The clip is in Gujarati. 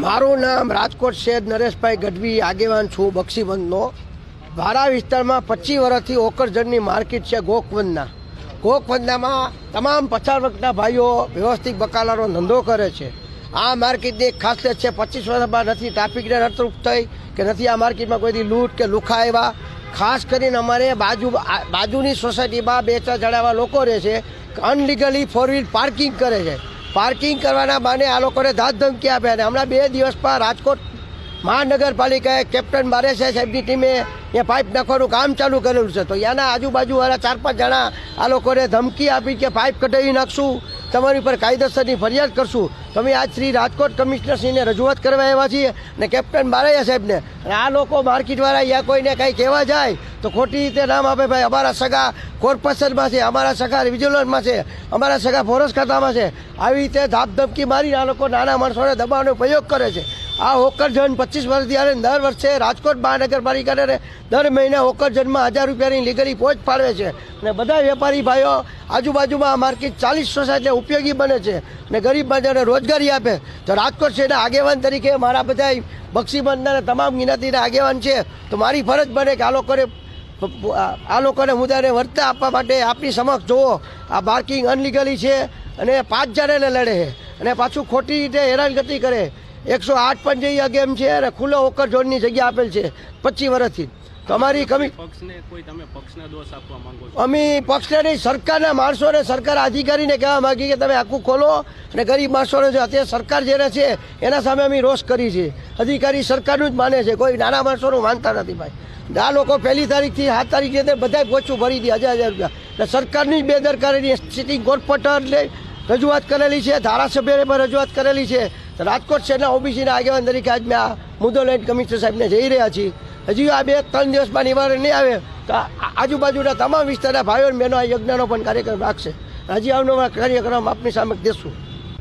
મારું નામ રાજકોટ શહેર નરેશભાઈ ગઢવી આગેવાન છું બક્ષીબંધનો. વારા વિસ્તારમાં 25 વર્ષથી ઓકરજનની માર્કેટ છે ગોકવંદામાં તમામ 50 વર્ષના ભાઈઓ વ્યવસ્થિત બકાલાનો ધંધો કરે છે. આ માર્કેટની એક ખાસિયત છે, 25 વર્ષમાં નથી ટ્રાફિકને નતરૂપ થઈ કે નથી આ માર્કેટમાં કોઈથી લૂંટ કે લુખા આવ્યા. ખાસ કરીને અમારે બાજુની સોસાયટીમાં 2-4 જણા એવા લોકો રહે છે અનલીગલી 4 વ્હીલ પાર્કિંગ કરે છે. પાર્કિંગ કરવાના બાને આ લોકોને ધાક ધમકી આપે. અને હમણાં 2 દિવસમાં રાજકોટ મહાનગરપાલિકાએ કેપ્ટન બારેસા સાહેબની ટીમે એ પાઇપ નાખવાનું કામ ચાલુ કરેલું છે. તો એના આજુબાજુવાળા 4-5 જણા આ લોકોને ધમકી આપી કે પાઇપ કઢાવી નાખશું, તમારી પર કાયદેસરની ફરિયાદ કરશું. તમે આજ શ્રી રાજકોટ કમિશનરશ્રીને રજૂઆત કરવા આવ્યા છીએ અને કેપ્ટન બારૈયા સાહેબને. અને આ લોકો માર્કેટવાળા યા કોઈને કંઈ કહેવા જાય તો ખોટી રીતે નામ આપે. ભાઈ અમારા સગા કોર્પોરેશનમાં છે, અમારા સગા વિજિલન્સમાં છે, અમારા સગા ફોરેસ્ટ ખાતામાં છે. આવી રીતે ધાપધમકી મારી આ લોકો નાના માણસોને દબાવવાનો પ્રયોગ કરે છે. આ ઓકરજન 25 વર્ષથી આવે દર વર્ષે રાજકોટ મહાનગરપાલિકાને દર મહિને ઓકરજનમાં 1000 રૂપિયાની લીગલી પહોંચ પાડવે છે. અને બધા વેપારી ભાઈઓ આજુબાજુમાં આ માર્કેટ 40 સોસાયટીને ઉપયોગી બને છે અને ગરીબ પ્રજાને રોજગારી આપે. તો રાજકોટ શહેરના આગેવાન તરીકે મારા બધા બક્ષીબંધના તમામ જ્ઞાતિના આગેવાન છે, તો મારી ફરજ બને કે આ લોકોને મુદ્દાને વર્તા આપવા માટે આપની સમક્ષ જુઓ. આ પાર્કિંગ અનલીગલી છે અને 5 જણાને લડે છે અને પાછું ખોટી રીતે હેરાનગતિ કરે. 108 પણ જઈ ગેમ છે અને ખુલ્લો ઓકરજોનની જગ્યા આપેલ છે 25 વર્ષથી. તો અમારી અમે પક્ષને નહીં, સરકારના માણસોને, સરકાર અધિકારીને કહેવા માંગીએ કે તમે આખું ખોલો અને ગરીબ માણસોને જો અત્યારે સરકાર જેને છે એના સામે અમે રોષ કરી છે. અધિકારી સરકારનું જ માને છે, કોઈ નાના માણસોનું માનતા નથી. ભાઈ આ લોકો 1 તારીખથી 7 તારીખે બધા પોચું ભરી દે 1000 રૂપિયા. એટલે સરકારની જ બેદરકારીની સિટિંગ કોર્પોરેટરને રજૂઆત કરેલી છે, ધારાસભ્યને પણ રજૂઆત કરેલી છે. રાજકોટ શહેરના ઓબીસીના આગેવાન તરીકે આજ મેં આ મુદ્દો લઈને કમિશનર સાહેબને જઈ રહ્યા છીએ. હજી આ 2-3 દિવસમાં નિવારણ નહીં આવે તો આજુબાજુના તમામ વિસ્તારના ભાઈઓ બહેનો આ યજ્ઞનો પણ કાર્યક્રમ રાખશે. હજી આવનારા કાર્યક્રમ આપની સામે દેશું.